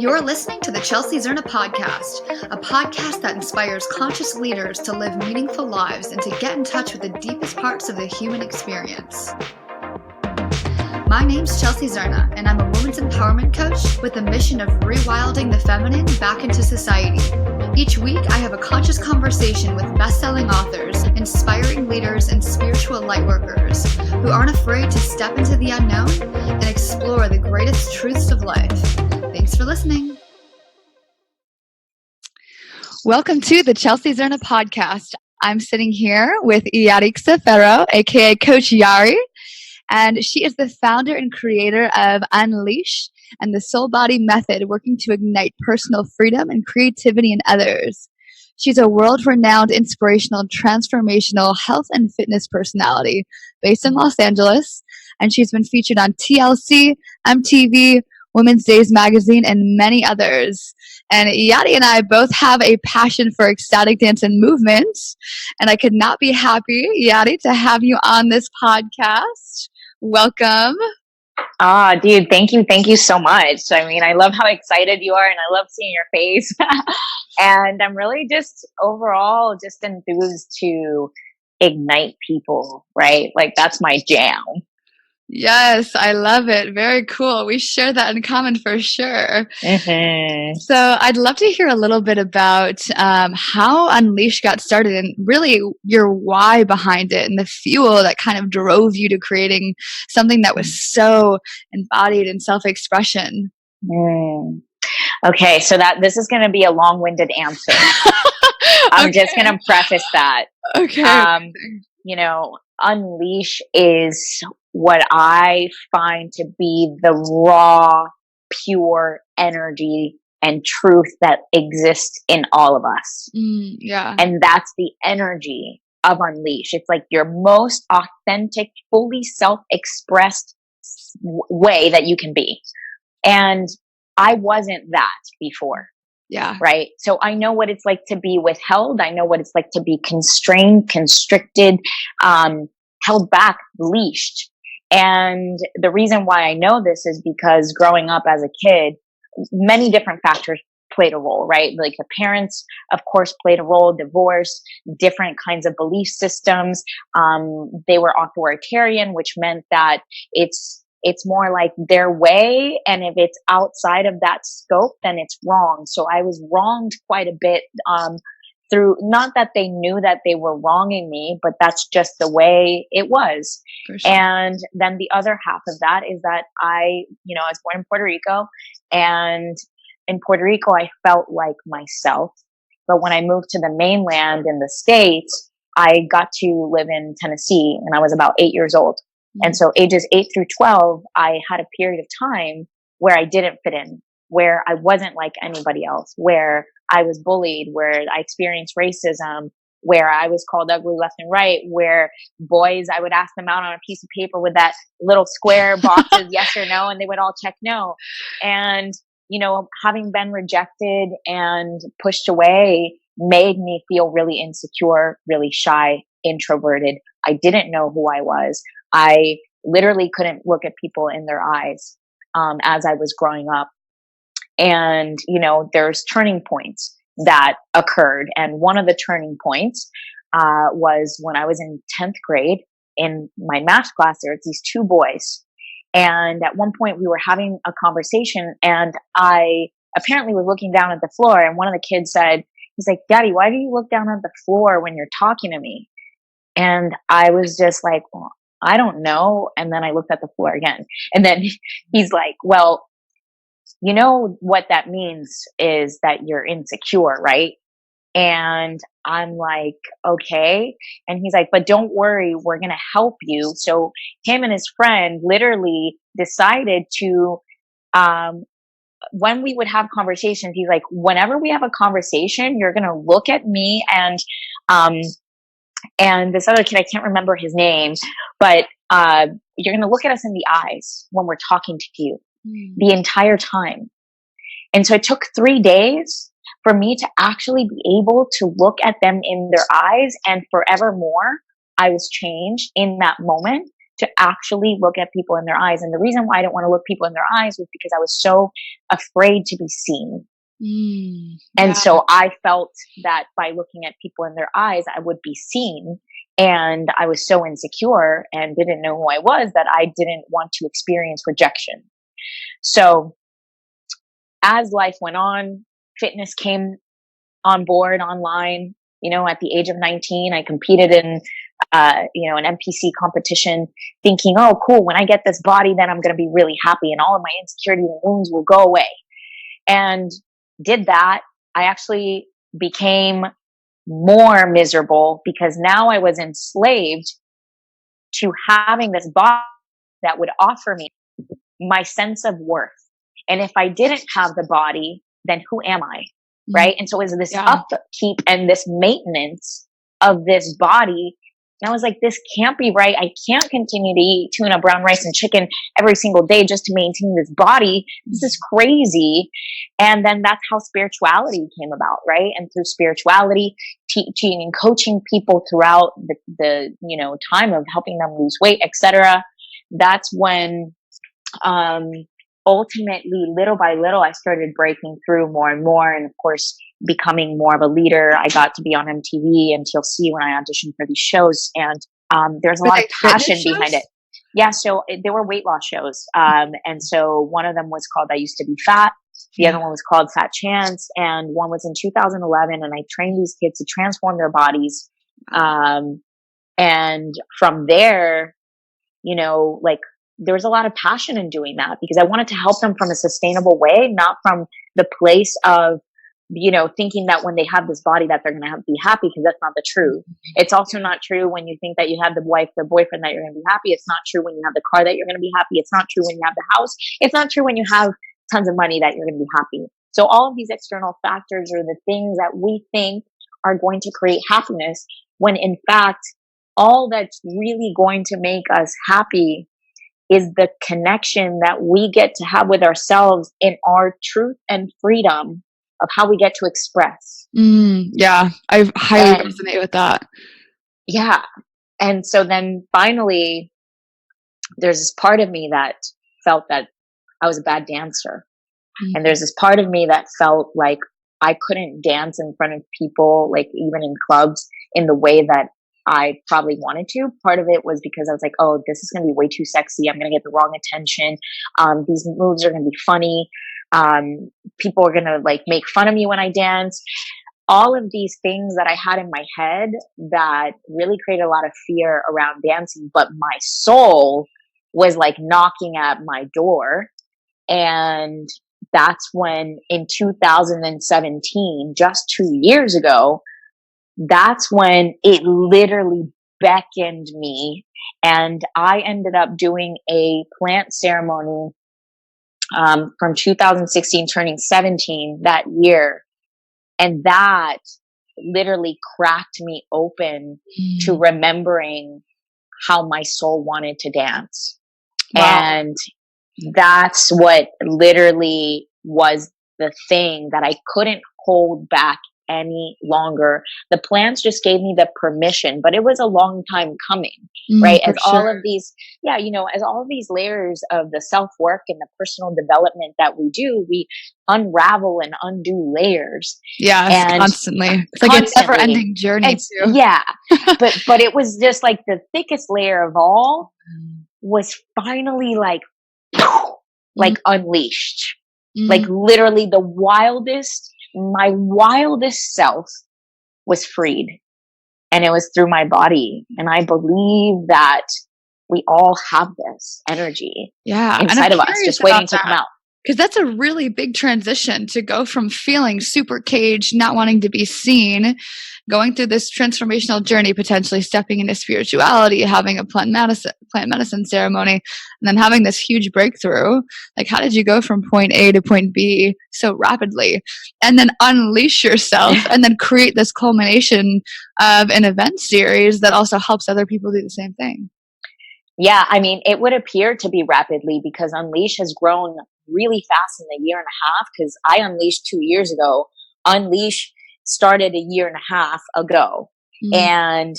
You're listening to the Chelsea Zerna podcast, a podcast that inspires conscious leaders to live meaningful lives and to get in touch with the deepest parts of the human experience. My name's Chelsea Zerna, and I'm a women's empowerment coach with the mission of rewilding the feminine back into society. Each week, I have a conscious conversation with best-selling authors, inspiring leaders, and spiritual lightworkers who aren't afraid to step into the unknown and explore the greatest truths of life. Thanks for listening. Welcome to the Chelsea Zerna podcast. I'm sitting here with Yarixa Ferrao, aka Coach Yari, and she is the founder and creator of Unleash and the SoulBody Method, working to ignite personal freedom and creativity in others. She's a world-renowned, inspirational, transformational health and fitness personality based in Los Angeles, and she's been featured on TLC, MTV, Women's Days magazine, and many others. And Yadi and I both have a passion for ecstatic dance and movement, and I could not be happy, Yadi, to have you on this podcast. Welcome. Dude, thank you. Thank you so much. I mean, I love how excited you are and I love seeing your face. And I'm really just overall just enthused to ignite people, right? Like that's my jam. Yes, I love it. Very cool. We share that in common for sure. Mm-hmm. So I'd love to hear a little bit about how Unleash got started and really your why behind it and the fuel that kind of drove you to creating something that was so embodied in self-expression. Okay, so this is going to be a long-winded answer. I'm just going to preface that. Okay. Unleash is what I find to be the raw, pure energy and truth that exists in all of us. Yeah. And that's the energy of Unleash. It's like your most authentic, fully self-expressed way that you can be. And I wasn't that before. Yeah. Right. So I know what it's like to be withheld. I know what it's like to be constrained, constricted, held back, leashed. And the reason why I know this is because growing up as a kid, many different factors played a role, right? Like the parents, of course, played a role, divorce, different kinds of belief systems. They were authoritarian, which meant that it's more like their way. And if it's outside of that scope, then it's wrong. So I was wronged quite a bit, through, not that they knew that they were wronging me, but that's just the way it was. For sure. And then the other half of that is that I was born in Puerto Rico, and in Puerto Rico, I felt like myself. But when I moved to the mainland in the States, I got to live in Tennessee, and I was about 8 years old. And so ages 8 through 12, I had a period of time where I didn't fit in, where I wasn't like anybody else, where I was bullied, where I experienced racism, where I was called ugly left and right, where boys, I would ask them out on a piece of paper with that little square boxes, yes or no, and they would all check no. And, having been rejected and pushed away made me feel really insecure, really shy, introverted. I didn't know who I was. I literally couldn't look at people in their eyes as I was growing up. And, there's turning points that occurred. And one of the turning points was when I was in 10th grade in my math class. There were these two boys. And at one point we were having a conversation, and I apparently was looking down at the floor. And one of the kids said, he's like, "Daddy, why do you look down at the floor when you're talking to me?" And I was just like, well, I don't know. And then I looked at the floor again. And then he's like, "Well, you know what that means is that you're insecure, right?" And I'm like, okay. And he's like, "But don't worry, we're going to help you." So him and his friend literally decided to, when we would have conversations, he's like, "Whenever we have a conversation, you're going to look at me and this other kid, I can't remember his name, but you're going to look at us in the eyes when we're talking to you the entire time." And so it took 3 days for me to actually be able to look at them in their eyes, and forevermore, I was changed in that moment to actually look at people in their eyes. And the reason why I didn't want to look people in their eyes was because I was so afraid to be seen. And so I felt that by looking at people in their eyes, I would be seen. And I was so insecure and didn't know who I was that I didn't want to experience rejection. So as life went on, fitness came on board online. At the age of 19, I competed in, an NPC competition thinking, oh, cool. When I get this body, then I'm going to be really happy and all of my insecurities and wounds will go away. And did that. I actually became more miserable because now I was enslaved to having this body that would offer me my sense of worth. And if I didn't have the body, then who am I? Right. And so it was this upkeep and this maintenance of this body. And I was like, this can't be right. I can't continue to eat tuna, brown rice, and chicken every single day just to maintain this body. This is crazy. And then that's how spirituality came about, right? And through spirituality, teaching and coaching people throughout the time of helping them lose weight, etc. That's when ultimately, little by little, I started breaking through more and more. And of course, becoming more of a leader. I got to be on MTV and TLC when I auditioned for these shows. And there's a lot of passion behind it. Yeah, so there were weight loss shows. And so one of them was called I Used to Be Fat. The other one was called Fat Chance. And one was in 2011. And I trained these kids to transform their bodies. And from there, there was a lot of passion in doing that because I wanted to help them from a sustainable way, not from the place of, thinking that when they have this body that they're going to be happy, because that's not the truth. It's also not true when you think that you have the wife, the boyfriend that you're going to be happy. It's not true when you have the car that you're going to be happy. It's not true when you have the house. It's not true when you have tons of money that you're going to be happy. So all of these external factors are the things that we think are going to create happiness, when in fact, all that's really going to make us happy is the connection that we get to have with ourselves in our truth and freedom of how we get to express. Yeah, I highly resonate with that. Yeah. And so then finally, there's this part of me that felt that I was a bad dancer. And there's this part of me that felt like I couldn't dance in front of people, like even in clubs, in the way that I probably wanted to. Part of it was because I was like, oh, this is going to be way too sexy. I'm going to get the wrong attention. These moves are going to be funny. People are going to make fun of me when I dance. All of these things that I had in my head that really created a lot of fear around dancing, but my soul was knocking at my door. And that's when in 2017, just 2 years ago, that's when it literally beckoned me. And I ended up doing a plant ceremony from 2016 turning 17 that year. And that literally cracked me open to remembering how my soul wanted to dance. Wow. And that's what literally was the thing that I couldn't hold back any longer. The plants just gave me the permission, but it was a long time coming, right? As all of these, as all of these layers of the self-work and the personal development that we do, we unravel and undo layers. Yeah, constantly. It's like a never-ending journey too. Yeah, but it was just the thickest layer of all was finally unleashed. Literally my wildest self was freed, and it was through my body. And I believe that we all have this energy inside of us just waiting to come out. Because that's a really big transition to go from feeling super caged, not wanting to be seen, going through this transformational journey, potentially stepping into spirituality, having a plant medicine ceremony, and then having this huge breakthrough. How did you go from point A to point B so rapidly, and then unleash yourself and then create this culmination of an event series that also helps other people do the same thing? Yeah, I mean, it would appear to be rapidly because Unleash has grown really fast in a year and a half, because I unleashed 2 years ago. Unleash started a year and a half ago. And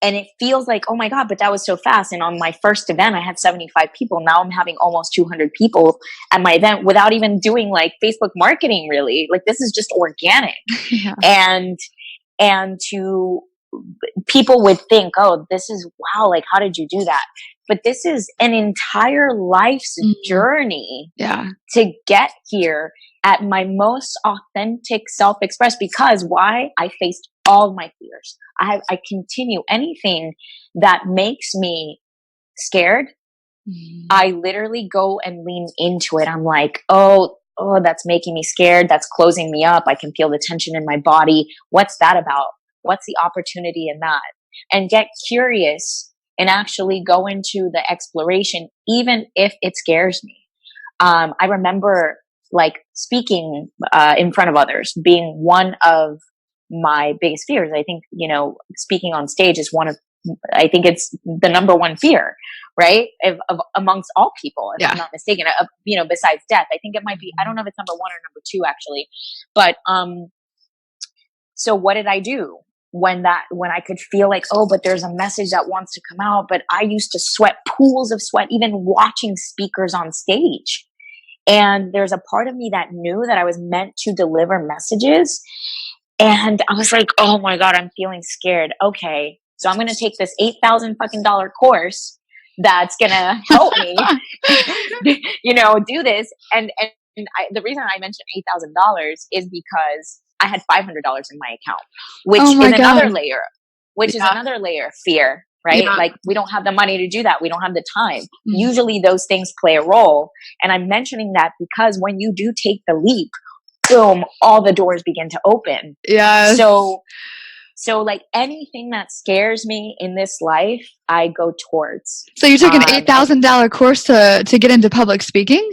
And it feels like, oh my God, but that was so fast. And on my first event, I had 75 people. Now I'm having almost 200 people at my event without even doing like Facebook marketing, really. Like, this is just organic. Yeah. And to people would think, oh, this is, wow, like, how did you do that? But this is an entire life's journey to get here at my most authentic self-express. Because why? I faced all my fears. I continue anything that makes me scared. I literally go and lean into it. I'm like, oh, that's making me scared. That's closing me up. I can feel the tension in my body. What's that about? What's the opportunity in that? And get curious and actually go into the exploration, even if it scares me. I remember like speaking in front of others being one of my biggest fears. I think, speaking on stage is I think it's the number one fear, right? Of amongst all people, if I'm not mistaken, besides death. I think it might be, I don't know if it's number one or number two actually, but, so what did I do when I could feel like, oh, but there's a message that wants to come out, but I used to sweat pools of sweat, even watching speakers on stage. And there's a part of me that knew that I was meant to deliver messages. And I was like, oh my God, I'm feeling scared. Okay. So I'm going to take this $8,000 course that's going to help me, do this. And the reason I mentioned $8,000 is because I had $500 in my account, which is another layer, is another layer of fear, right? Yeah. Like, we don't have the money to do that. We don't have the time. Usually those things play a role. And I'm mentioning that because when you do take the leap, boom, all the doors begin to open. Yeah. So like anything that scares me in this life, I go towards. So you took an $8,000 course to get into public speaking?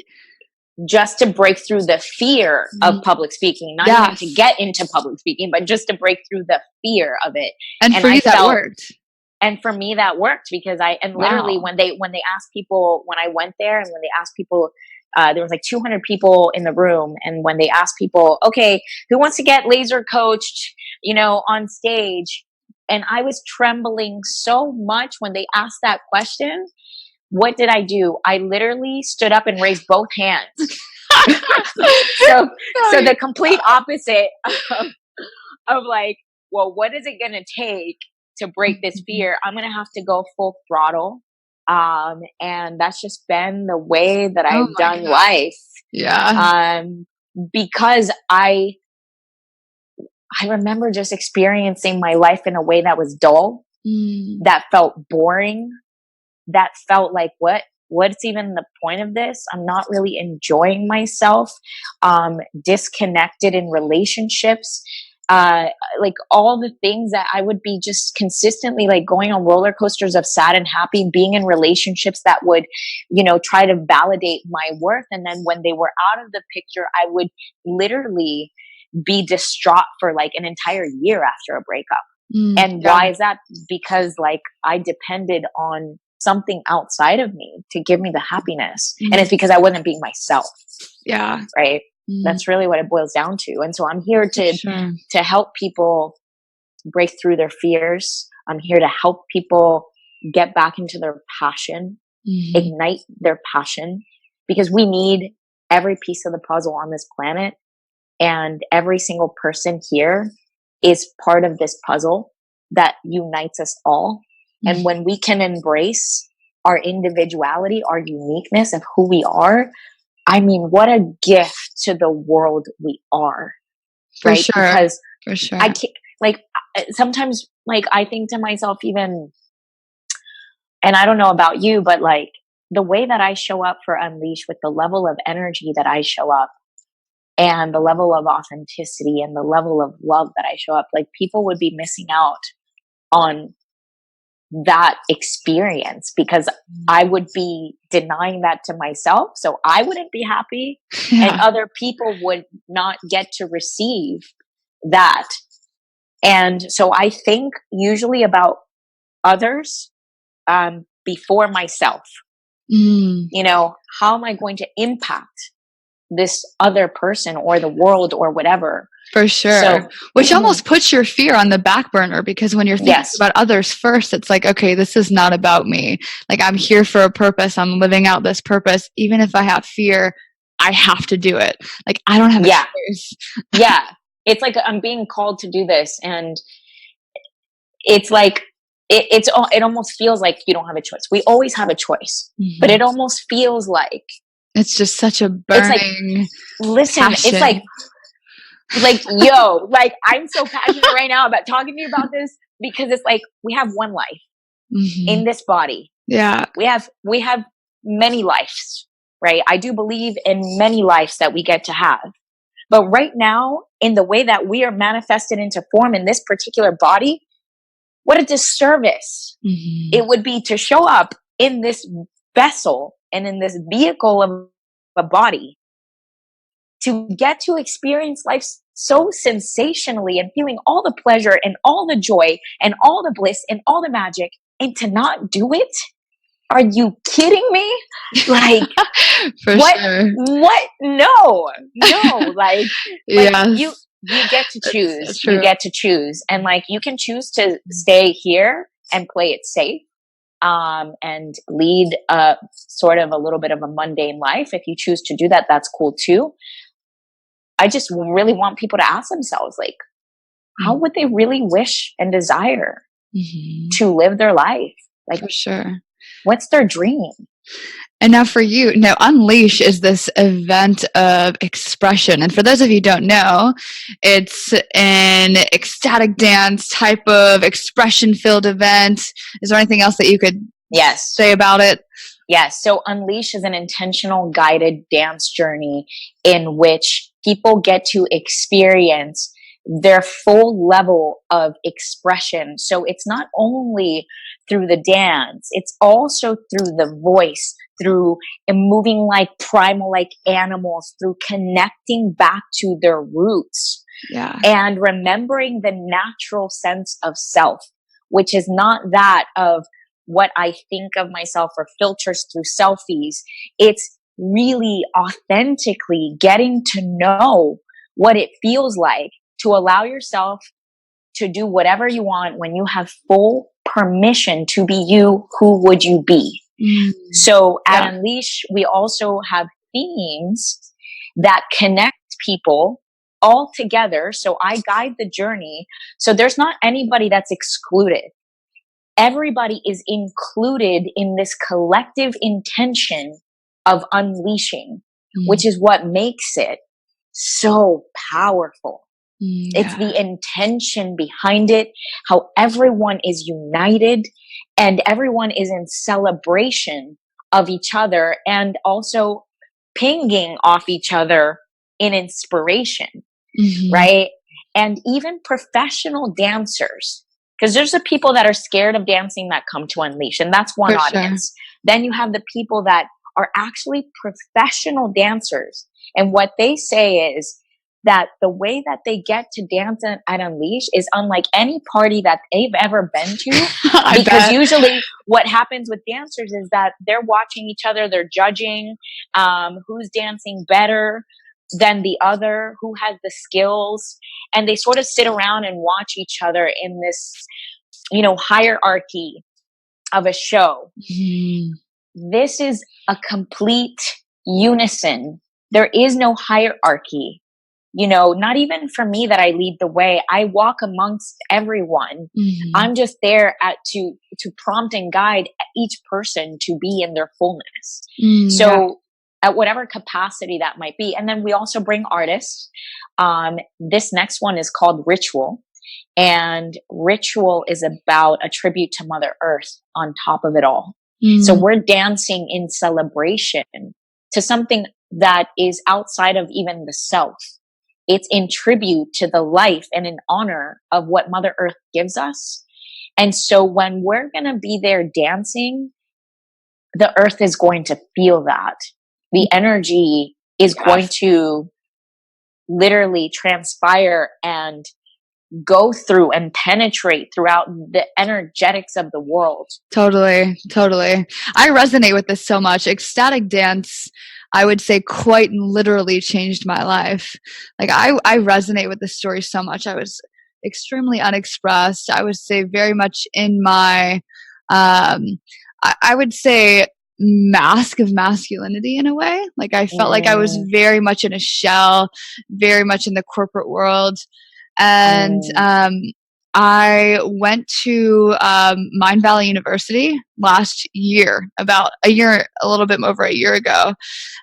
Just to break through the fear of public speaking, not even to get into public speaking, but just to break through the fear of it. And for you, that worked. And for me, that worked because literally when they asked people, when I went there and when they asked people, there was like 200 people in the room. And when they asked people, okay, who wants to get laser coached, on stage? And I was trembling so much when they asked that question. What did I do? I literally stood up and raised both hands. So the complete opposite of like, well, what is it going to take to break this fear? I'm going to have to go full throttle. And that's just been the way that I've done life. Yeah. Because I remember just experiencing my life in a way that was dull, that felt boring, that felt like, what's even the point of this? I'm not really enjoying myself, disconnected in relationships, like all the things that I would be just consistently like going on roller coasters of sad and happy, being in relationships that would, try to validate my worth. And then when they were out of the picture, I would literally be distraught for like an entire year after a breakup. And why is that? Because like I depended on something outside of me to give me the happiness. And it's because I wasn't being myself. Yeah. Right. That's really what it boils down to. And so I'm here to help people break through their fears. I'm here to help people get back into their passion, ignite their passion, because we need every piece of the puzzle on this planet. And every single person here is part of this puzzle that unites us all. And when we can embrace our individuality, our uniqueness of who we are, I mean, what a gift to the world we are. Right? For sure. I can't, like, sometimes, like, I think to myself even, and I don't know about you, but like the way that I show up for Unleash with the level of energy that I show up and the level of authenticity and the level of love that I show up, like people would be missing out on that experience because I would be denying that to myself. So I wouldn't be happy and other people would not get to receive that. And so I think usually about others before myself. How am I going to impact this other person or the world or whatever. For sure. So, which almost puts your fear on the back burner, because when you're thinking about others first, it's like, okay, this is not about me. Like, I'm here for a purpose. I'm living out this purpose. Even if I have fear, I have to do it. Like, I don't have a choice. Yeah. It's like, I'm being called to do this. And it's like, it almost feels like you don't have a choice. We always have a choice, but it almost feels like it's just such a burning listen, passion. It's like, yo, like, I'm so passionate right now about talking to you about this, because it's like, we have one life in this body. Yeah. We have many lives, right? I do believe in many lives that we get to have. But right now, in the way that we are manifested into form in this particular body, what a disservice it would be to show up in this vessel and in this vehicle of a body to get to experience life so sensationally and feeling all the pleasure and all the joy and all the bliss and all the magic, and to not do it? Are you kidding me? Like, For what? Sure. What? No. Like you get to choose. You get to choose. And like, you can choose to stay here and play it safe, and lead a sort of a little bit of a mundane life. If you choose to do that, that's cool too. I just really want people to ask themselves, like, how would they really wish and desire to live their life? Like, for sure. What's their dream? And now for you, now Unleash is this event of expression. And for those of you who don't know, it's an ecstatic dance type of expression-filled event. Is there anything else that you could say about it? Yes. So Unleash is an intentional guided dance journey in which people get to experience their full level of expression. So it's not only through the dance, it's also through the voice, through moving like primal, like animals, through connecting back to their roots. Yeah. And remembering the natural sense of self, which is not that of what I think of myself or filters through selfies. It's really authentically getting to know what it feels like to allow yourself to do whatever you want when you have full permission to be you. Who would you be? So at Unleash, we also have themes that connect people all together. So I guide the journey. So there's not anybody that's excluded. Everybody is included in this collective intention of unleashing, which is what makes it so powerful. It's the intention behind it, how everyone is united and everyone is in celebration of each other and also pinging off each other in inspiration, right? And even professional dancers, because there's the people that are scared of dancing that come to Unleash, and that's one audience. Then you have the people that are actually professional dancers. And what they say is that the way that they get to dance at Unleash is unlike any party that they've ever been to. Because usually what happens with dancers is that they're watching each other, they're judging who's dancing better than the other, who has the skills, and they sort of sit around and watch each other in this, hierarchy of a show. This is a complete unison. There is no hierarchy. Not even for me that I lead the way. I walk amongst everyone. I'm just there to prompt and guide each person to be in their fullness. So at whatever capacity that might be. And then we also bring artists. This next one is called Ritual. And Ritual is about a tribute to Mother Earth on top of it all. So we're dancing in celebration to something that is outside of even the self. It's in tribute to the life and in honor of what Mother Earth gives us. And so when we're going to be there dancing, the earth is going to feel that. The energy is going to literally transpire and go through and penetrate throughout the energetics of the world. Totally. I resonate with this so much. Ecstatic dance I would say quite literally changed my life. Like I resonate with this story so much. I was extremely unexpressed. I would say very much in my, I would say mask of masculinity in a way. Like I felt like I was very much in a shell, very much in the corporate world. And I went to Mind Valley University last year, about a little bit over a year ago.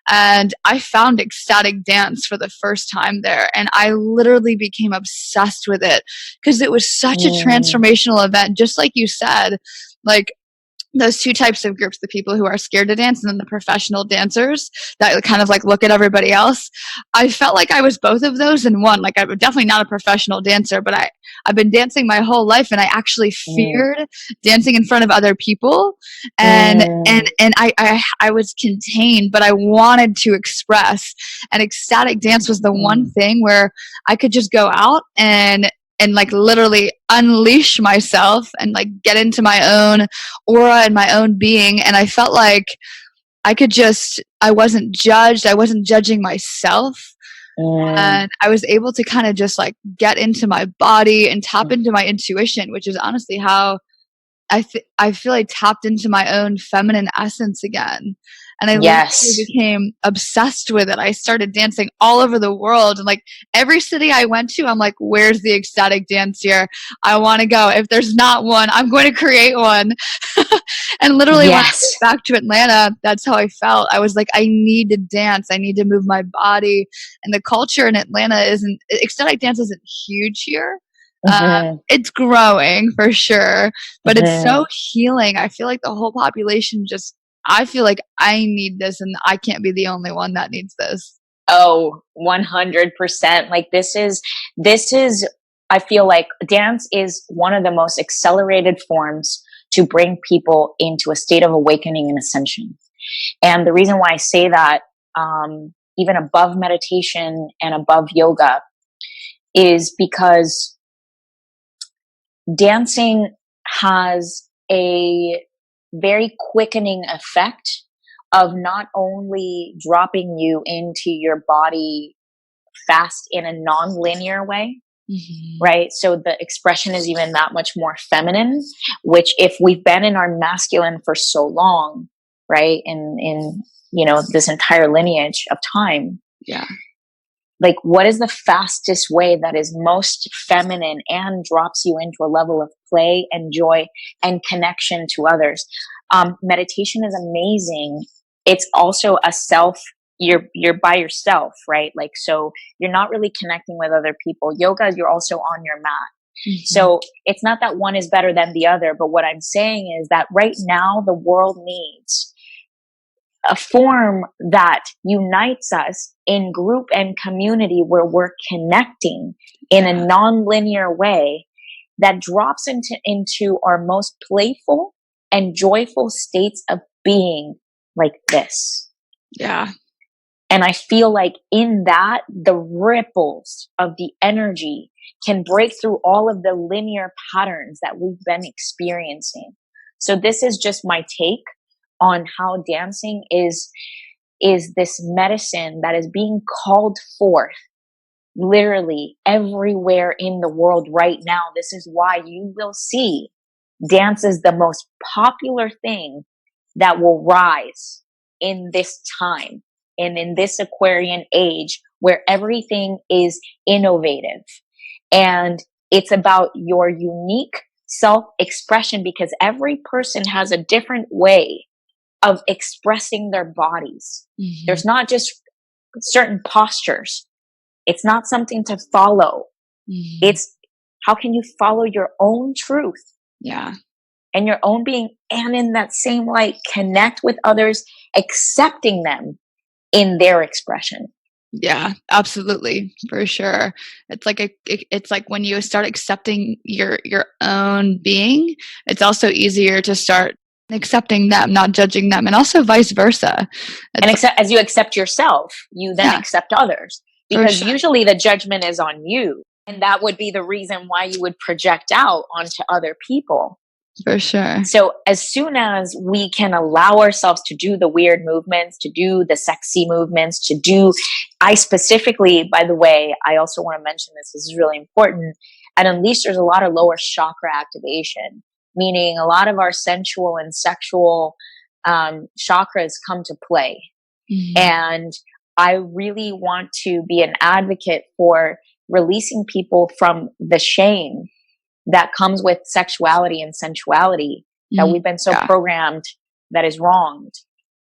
And I found ecstatic dance for the first time there. And I literally became obsessed with it because it was such a transformational event. Just like you said, like, those two types of groups, the people who are scared to dance and then the professional dancers that kind of like look at everybody else. I felt like I was both of those in one. Like, I'm definitely not a professional dancer, but I've been dancing my whole life, and I actually feared dancing in front of other people. And I was contained, but I wanted to express. And ecstatic dance was the one thing where I could just go out and like literally unleash myself and like get into my own aura and my own being. And I felt like I wasn't judged. I wasn't judging myself. And I was able to kind of just like get into my body and tap into my intuition, which is honestly how I feel I tapped into my own feminine essence again. And I literally became obsessed with it. I started dancing all over the world. And like every city I went to, I'm like, where's the ecstatic dance here? I want to go. If there's not one, I'm going to create one. And literally when I went back to Atlanta, that's how I felt. I was like, I need to dance. I need to move my body. And the culture in Atlanta ecstatic dance isn't huge here. It's growing for sure, but it's so healing. I feel like the whole population I feel like I need this, and I can't be the only one that needs this. Oh, 100%. Like this is, I feel like dance is one of the most accelerated forms to bring people into a state of awakening and ascension. And the reason why I say that, even above meditation and above yoga, is because dancing has a very quickening effect of not only dropping you into your body fast in a non-linear way, right? So the expression is even that much more feminine, which if we've been in our masculine for so long, right? In this entire lineage of time. Yeah. Like, what is the fastest way that is most feminine and drops you into a level of play and joy and connection to others? Meditation is amazing. It's also you're by yourself, right? Like, so you're not really connecting with other people. Yoga, you're also on your mat. So it's not that one is better than the other, but what I'm saying is that right now the world needs a form that unites us in group and community, where we're connecting in a non-linear way that drops into our most playful and joyful states of being, like this. Yeah. And I feel like in that, the ripples of the energy can break through all of the linear patterns that we've been experiencing. So this is just my take on how dancing is this medicine that is being called forth literally everywhere in the world right now. This is why you will see dance is the most popular thing that will rise in this time and in this Aquarian age, where everything is innovative. And it's about your unique self-expression, because every person has a different way of expressing their bodies. There's not just certain postures. It's not something to follow. It's how can you follow your own truth? Yeah. And your own being, and in that same light, connect with others, accepting them in their expression. Yeah, absolutely. For sure. It's like when you start accepting your own being, it's also easier to start accepting them, not judging them, and also vice versa. As you accept yourself, you then accept others, because usually the judgment is on you. And that would be the reason why you would project out onto other people. For sure. So as soon as we can allow ourselves to do the weird movements, to do the sexy movements, I specifically, by the way, I also want to mention this is really important. At Unleash, there's a lot of lower chakra activation, meaning a lot of our sensual and sexual chakras come to play. Mm-hmm. And I really want to be an advocate for releasing people from the shame that comes with sexuality and sensuality that we've been so programmed that is wronged.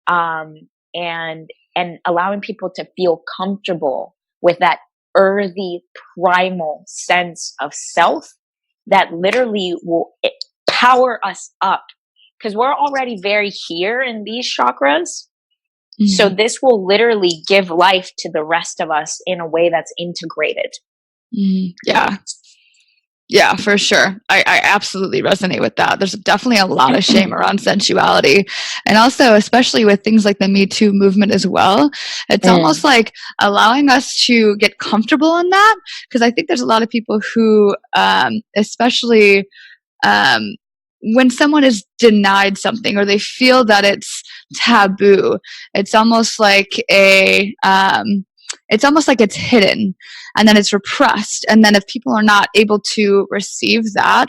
And allowing people to feel comfortable with that earthy, primal sense of self that literally will power us up. Because we're already very here in these chakras. Mm-hmm. So this will literally give life to the rest of us in a way that's integrated. Mm-hmm. Yeah. Yeah, for sure. I absolutely resonate with that. There's definitely a lot of shame around sensuality. And also, especially with things like the Me Too movement as well, it's almost like allowing us to get comfortable in that. Because I think there's a lot of people who, especially when someone is denied something or they feel that it's taboo, it's almost like it's hidden and then it's repressed. And then if people are not able to receive that,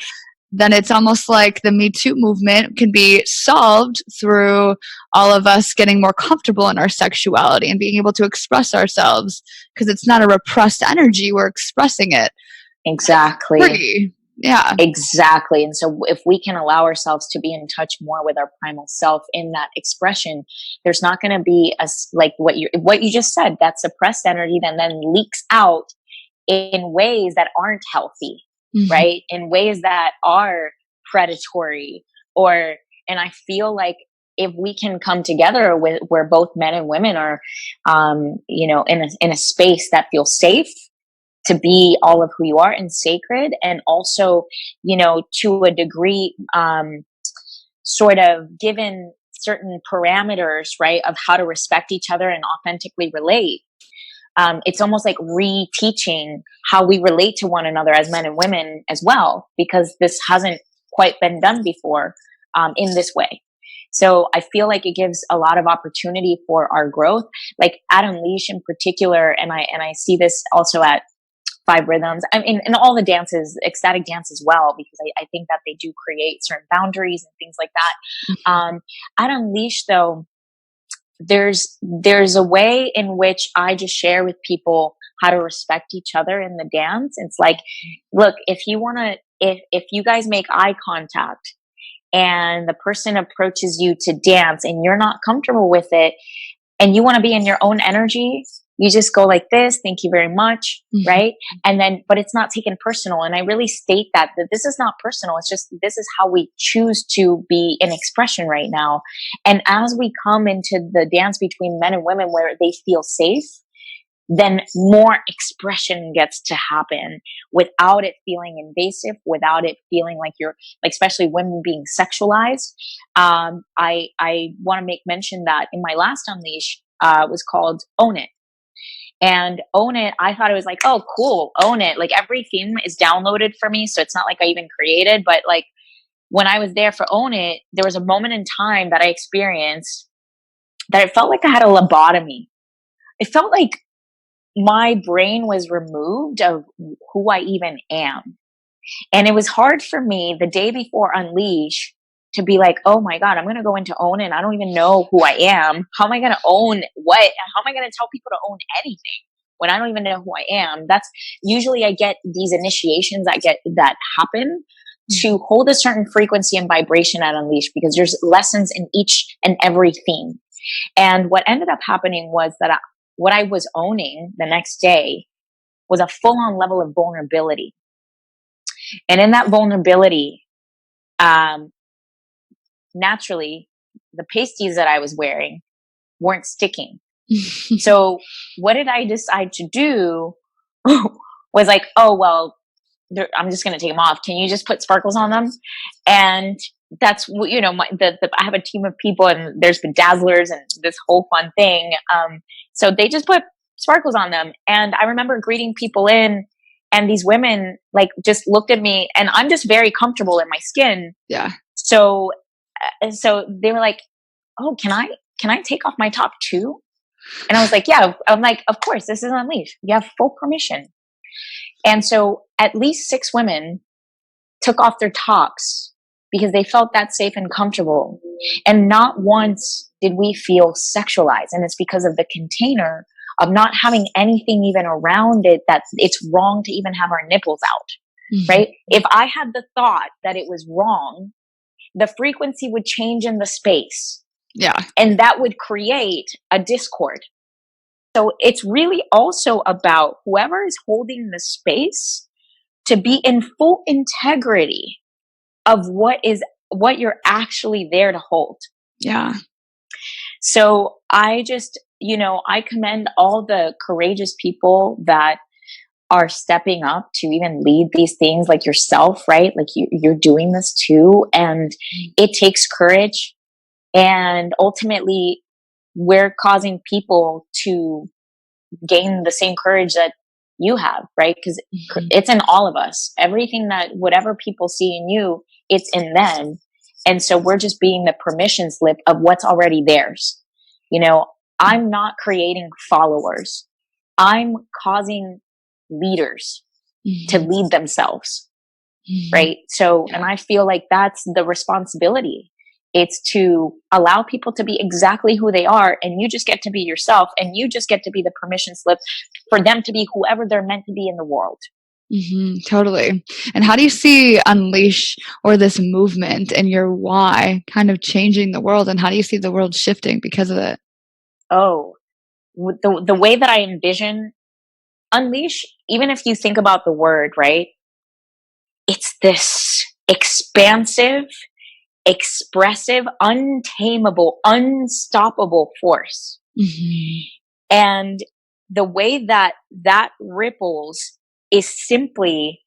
then it's almost like the Me Too movement can be solved through all of us getting more comfortable in our sexuality and being able to express ourselves, because it's not a repressed energy. We're expressing it. Exactly. Free. Yeah, exactly. And so if we can allow ourselves to be in touch more with our primal self in that expression, there's not going to be like what you just said, that suppressed energy that then leaks out in ways that aren't healthy, right? In ways that are predatory and I feel like if we can come together where both men and women are, in a space that feels safe to be all of who you are and sacred, and also, to a degree, sort of given certain parameters, right, of how to respect each other and authentically relate. It's almost like reteaching how we relate to one another as men and women as well, because this hasn't quite been done before in this way. So I feel like it gives a lot of opportunity for our growth, like at Unleash in particular, and I see this also at 5 Rhythms. I mean, and all the dances, ecstatic dance as well, because I think that they do create certain boundaries and things like that. At Unleash, though, there's a way in which I just share with people how to respect each other in the dance. It's like, look, if you guys make eye contact and the person approaches you to dance and you're not comfortable with it and you want to be in your own energy, you just go like this, thank you very much, right? And then, but it's not taken personal. And I really state that this is not personal. It's just, this is how we choose to be in expression right now. And as we come into the dance between men and women where they feel safe, then more expression gets to happen without it feeling invasive, without it feeling like you're, like, especially women being sexualized. I want to make mention that in my last Unleash, was called Own It. And Own It, I thought it was like, oh, cool, own it. Like every theme is downloaded for me. So it's not like I even created, but like when I was there for Own It, there was a moment in time that I experienced that it felt like I had a lobotomy. It felt like my brain was removed of who I even am. And it was hard for me the day before Unleash to be like, oh my God, I'm going to go into Own It. I don't even know who I am. How am I going to own what? How am I going to tell people to own anything when I don't even know who I am? That's usually I get these initiations that happen to hold a certain frequency and vibration at Unleash, because there's lessons in each and every theme. And what ended up happening was that what I was owning the next day was a full-on level of vulnerability. And in that vulnerability, naturally, the pasties that I was wearing weren't sticking. So what did I decide to do was like, oh, well, I'm just going to take them off. Can you just put sparkles on them? And that's, I have a team of people and there's bedazzlers and this whole fun thing. So they just put sparkles on them. And I remember greeting people in And these women like just looked at me, and I'm just very comfortable in my skin. Yeah. So they were like, oh, can I take off my top too? And I was like, yeah. I'm like, of course, this is Unleash. You have full permission. And so at least 6 women took off their tops because they felt that safe and comfortable. And not once did we feel sexualized. And it's because of the container of not having anything even around it, that it's wrong to even have our nipples out, right? If I had the thought that it was wrong, the frequency would change in the space. Yeah. And that would create a discord. So it's really also about whoever is holding the space to be in full integrity of what you're actually there to hold. Yeah. So I just, I commend all the courageous people that are stepping up to even lead these things, like yourself, right? Like you're doing this too. And it takes courage. And ultimately, we're causing people to gain the same courage that you have, right? Because it's in all of us. Everything whatever people see in you, it's in them. And so we're just being the permission slip of what's already theirs. I'm not creating followers. I'm causing leaders to lead themselves, right? So, and I feel like that's the responsibility. It's to allow people to be exactly who they are, and you just get to be yourself, and you just get to be the permission slip for them to be whoever they're meant to be in the world. Totally. And how do you see Unleash, or this movement, and your why kind of changing the world, and how do you see the world shifting because of it? Oh, the way that I envision Unleash, even if you think about the word, right? It's this expansive, expressive, untamable, unstoppable force. And the way that ripples is simply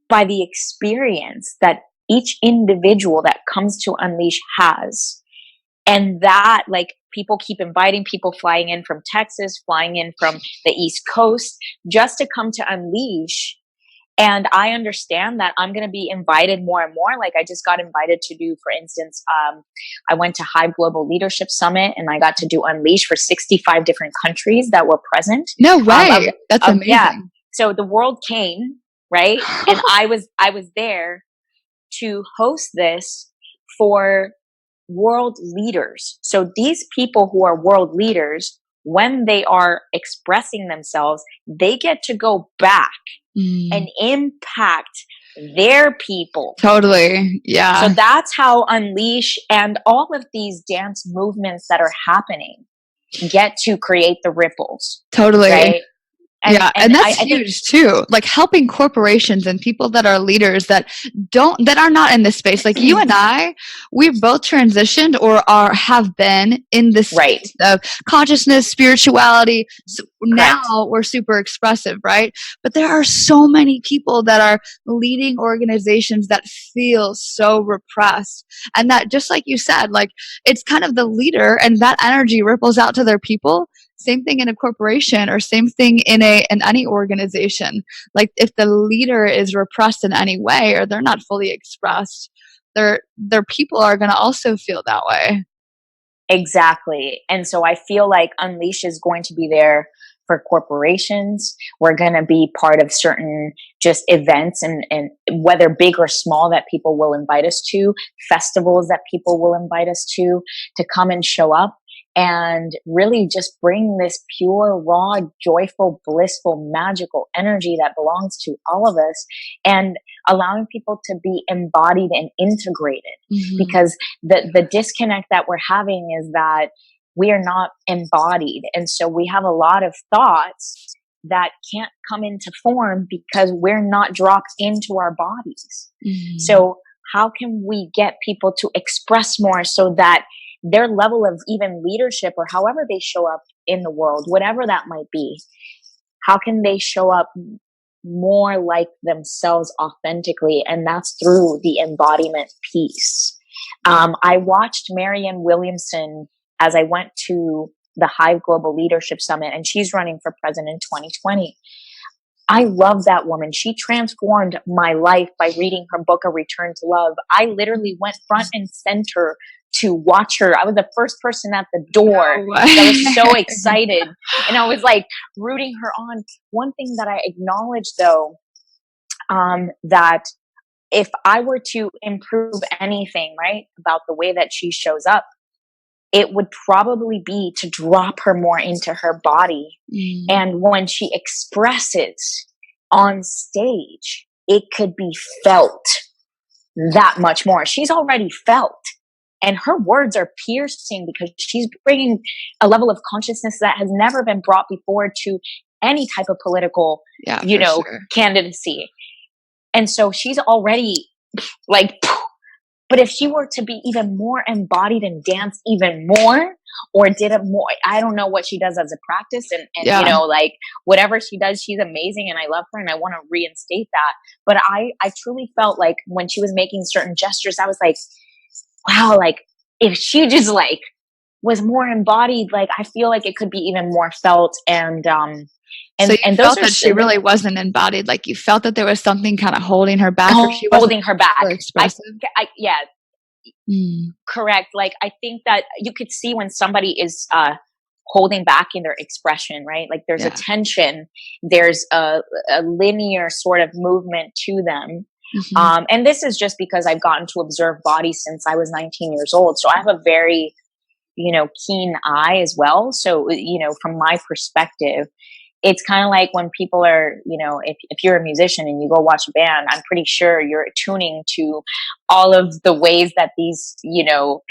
by the experience that each individual that comes to Unleash has. And that, like, people keep inviting people flying in from Texas, flying in from the East Coast, just to come to Unleash. And I understand that I'm going to be invited more and more. Like, I just got invited to do, for instance, I went to Hive Global Leadership Summit, and I got to do Unleash for 65 different countries that were present. No way. That's amazing. Yeah. So the world came, right? And I was there to host this for world leaders. So these people who are world leaders, when they are expressing themselves, they get to go back and impact their people. Totally. Yeah. So that's how Unleash and all of these dance movements that are happening get to create the ripples. Totally. Right? And that's huge too. Like, helping corporations and people that are leaders that are not in this space. Like you and I, we've both transitioned or have been in this space of consciousness, spirituality. So now we're super expressive, right? But there are so many people that are leading organizations that feel so repressed. And that, just like you said, like, it's kind of the leader, and that energy ripples out to their people. Same thing in a corporation, or same thing in any organization. Like, if the leader is repressed in any way, or they're not fully expressed, their people are going to also feel that way. Exactly. And so I feel like Unleash is going to be there for corporations. We're going to be part of certain just events, and whether big or small, that people will invite us to, festivals that people will invite us to come and show up. And really just bring this pure, raw, joyful, blissful, magical energy that belongs to all of us, and allowing people to be embodied and integrated. Because the disconnect that we're having is that we are not embodied. And so we have a lot of thoughts that can't come into form because we're not dropped into our bodies. So how can we get people to express more, so that their level of even leadership, or however they show up in the world, whatever that might be, how can they show up more like themselves authentically? And that's through the embodiment piece. I watched Marianne Williamson as I went to the Hive Global Leadership Summit, and she's running for president in 2020. I love that woman. She transformed my life by reading her book, A Return to Love. I literally went front and center to watch her. I was the first person at the door. No I was so way. excited. And I was like rooting her on. One thing that I acknowledge though, that if I were to improve anything, right, about the way that she shows up, it would probably be to drop her more into her body. And when she expresses on stage, it could be felt that much more. She's already felt. And her words are piercing because she's bringing a level of consciousness that has never been brought before to any type of political, Yeah, for sure. candidacy. And so she's already like, but if she were to be even more embodied and dance even more, or did it more, I don't know what she does as a practice. And Yeah. like whatever she does, she's amazing. And I love her and I want to reinstate that. But I truly felt like when she was making certain gestures, I was like, wow, like if she just like was more embodied, like I feel like it could be even more felt. And So you those felt are that she really wasn't embodied, like you felt that there was something kind of holding her back, or she wasn't holding her back. super expressive. Yeah, correct. Like I think that you could see when somebody is holding back in their expression, right? Like there's a tension, there's a linear sort of movement to them. And this is just because I've gotten to observe bodies since I was 19 years old. So I have a very, keen eye as well. So, from my perspective, it's kind of like when people are, if you're a musician and you go watch a band, I'm pretty sure you're attuning to all of the ways that these,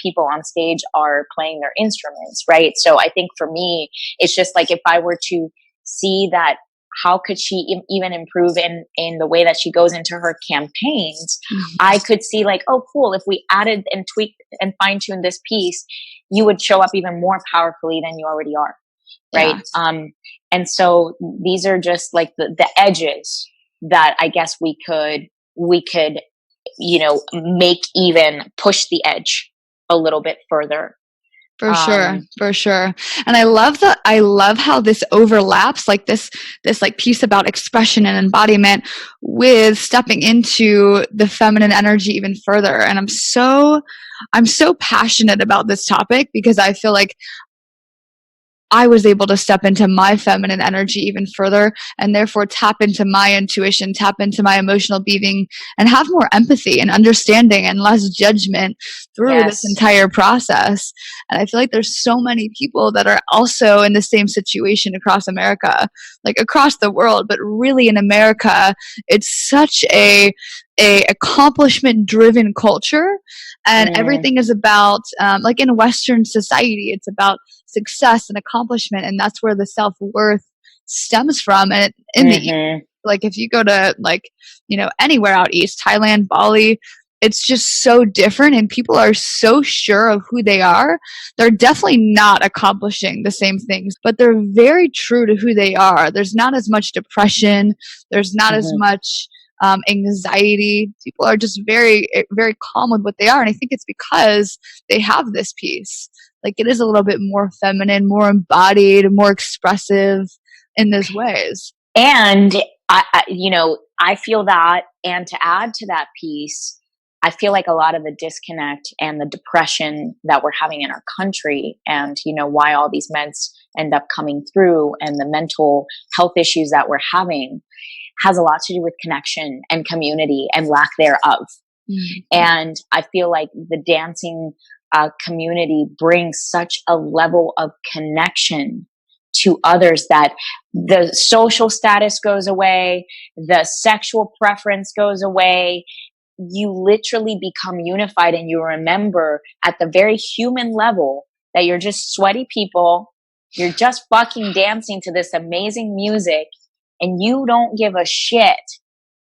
people on stage are playing their instruments, right? So I think for me, it's just like if I were to see that, how could she even improve in the way that she goes into her campaigns? I could see like, oh, cool. If we added and tweaked and fine tuned this piece, you would show up even more powerfully than you already are. Right. Yeah. And so these are just like the edges that I guess we could, make even push the edge a little bit further. For sure. And I love how this overlaps, like this like piece about expression and embodiment with stepping into the feminine energy even further. And I'm so passionate about this topic because I feel like I was able to step into my feminine energy even further and therefore tap into my intuition, tap into my emotional being, and have more empathy and understanding and less judgment through this entire process. And I feel like there's so many people that are also in the same situation across America, like across the world, but really in America, it's such a accomplishment driven culture, and everything is about like in Western society, it's about success and accomplishment, and that's where the self-worth stems from. And in the like if you go to like anywhere out east, Thailand, Bali, it's just so different, and people are so sure of who they are. They're definitely not accomplishing the same things, but they're very true to who they are. There's not as much depression, there's not as much anxiety. People are just very, very calm with what they are. And I think it's because they have this piece. Like it is a little bit more feminine, more embodied, more expressive in those ways. And I feel that, and to add to that piece, I feel like a lot of the disconnect and the depression that we're having in our country, and why all these meds end up coming through, and the mental health issues that we're having, has a lot to do with connection and community and lack thereof. And I feel like the dancing community brings such a level of connection to others that the social status goes away, the sexual preference goes away. You literally become unified, and you remember at the very human level that you're just sweaty people. You're just fucking dancing to this amazing music, and you don't give a shit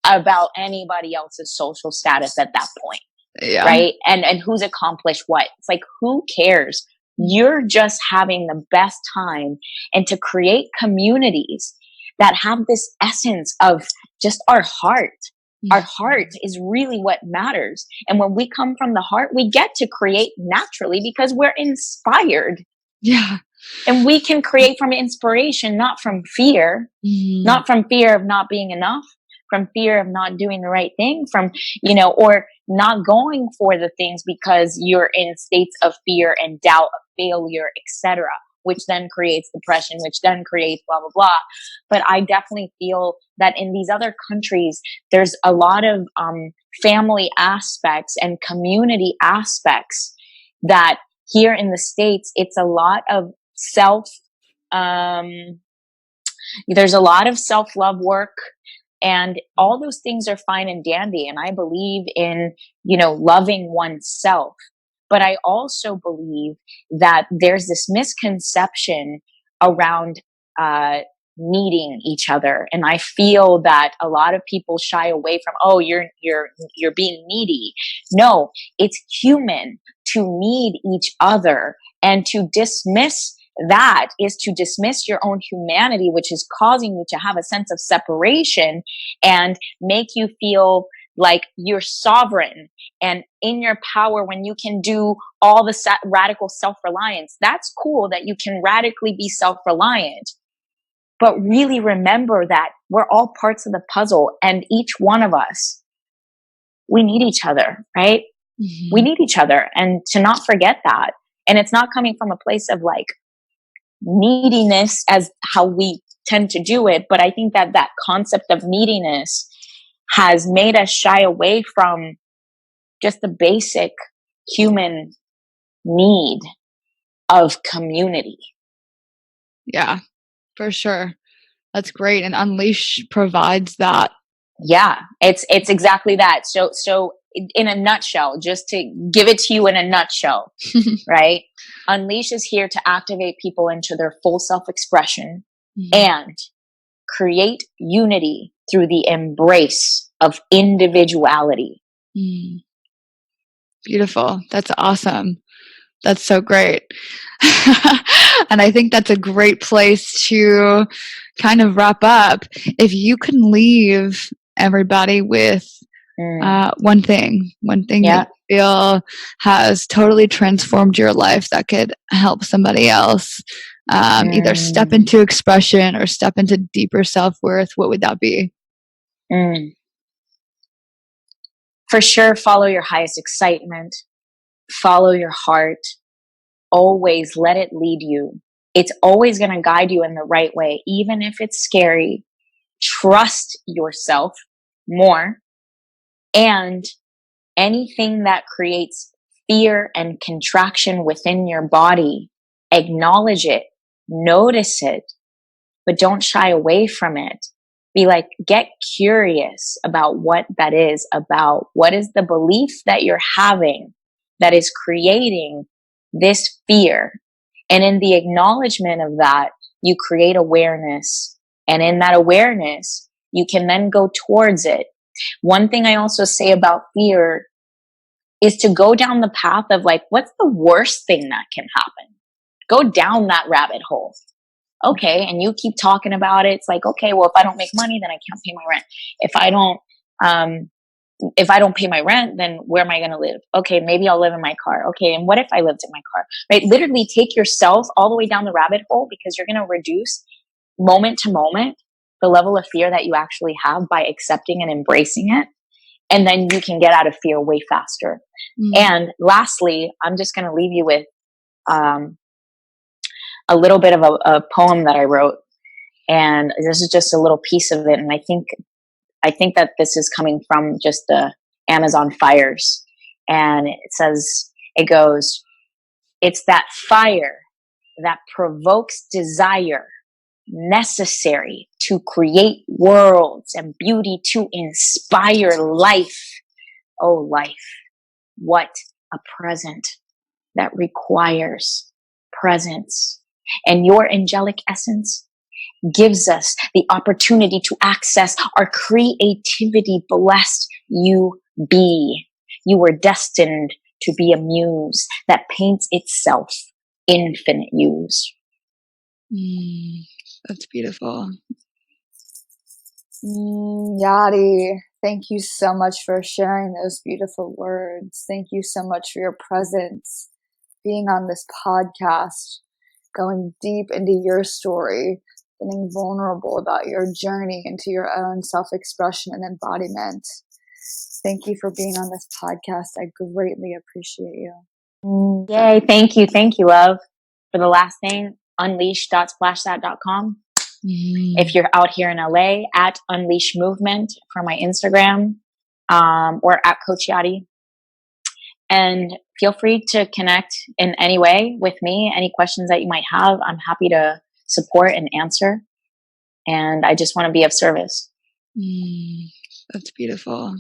about anybody else's social status at that point. Yeah. Right. And who's accomplished what. It's like, who cares? You're just having the best time. And to create communities that have this essence of just our heart. Our heart is really what matters. And when we come from the heart, we get to create naturally because we're inspired. Yeah. And we can create from inspiration, not from fear, not from fear of not being enough, from fear of not doing the right thing, from, or not going for the things because you're in states of fear and doubt of failure, etc., which then creates depression, which then creates blah, blah, blah. But I definitely feel that in these other countries, there's a lot of family aspects and community aspects that here in the States, it's a lot of there's a lot of self-love work, and all those things are fine and dandy. And I believe in, loving oneself. But I also believe that there's this misconception around needing each other. And I feel that a lot of people shy away from, oh, you're being needy. No, it's human to need each other, and to dismiss that is to dismiss your own humanity, which is causing you to have a sense of separation and make you feel like you're sovereign and in your power when you can do all the radical self-reliance. That's cool that you can radically be self-reliant, but really remember that we're all parts of the puzzle, and each one of us, we need each other, right? Mm-hmm. We need each other, and to not forget that. And it's not coming from a place of like neediness as how we tend to do it, but I think that concept of neediness has made us shy away from just the basic human need of community. Yeah, for sure. That's great. And Unleash provides that. Yeah, it's exactly that. So in a nutshell, just to give it to you in a nutshell, right? Unleash is here to activate people into their full self-expression and create unity through the embrace of individuality. Beautiful. That's awesome. That's so great. And I think that's a great place to kind of wrap up. If you can leave everybody with one thing that you feel has totally transformed your life that could help somebody else either step into expression or step into deeper self-worth, what would that be? For sure, follow your highest excitement. Follow your heart. Always let it lead you. It's always going to guide you in the right way, even if it's scary. Trust yourself more. And anything that creates fear and contraction within your body, acknowledge it, notice it, but don't shy away from it. Be like, get curious about what that is about. What is the belief that you're having that is creating this fear? And in the acknowledgement of that, you create awareness. And in that awareness, you can then go towards it. One thing I also say about fear is to go down the path of like, what's the worst thing that can happen? Go down that rabbit hole. Okay. And you keep talking about it. It's like, okay, well, if I don't make money, then I can't pay my rent. If I don't pay my rent, then where am I going to live? Okay, maybe I'll live in my car. Okay, and what if I lived in my car? Right? Literally take yourself all the way down the rabbit hole, because you're going to reduce moment to moment the level of fear that you actually have by accepting and embracing it. And then you can get out of fear way faster. And lastly, I'm just going to leave you with a little bit of a poem that I wrote. And this is just a little piece of it. And I think that this is coming from just the Amazon fires. And it goes, it's that fire that provokes desire necessary to create worlds and beauty to inspire life. Oh, life, what a present that requires presence. And your angelic essence gives us the opportunity to access our creativity. Blessed you be. You were destined to be a muse that paints itself infinite hues. That's beautiful. Yari, thank you so much for sharing those beautiful words. Thank you so much for your presence, being on this podcast. going deep into your story, getting vulnerable about your journey into your own self-expression and embodiment. Thank you for being on this podcast. I greatly appreciate you. Yay. Thank you. Thank you, love. For the last thing, unleash.splashthat.com. If you're out here in LA, at Unleash Movement for my Instagram, or at Coach Yari. And feel free to connect in any way with me. Any questions that you might have, I'm happy to support and answer. And I just want to be of service. That's beautiful.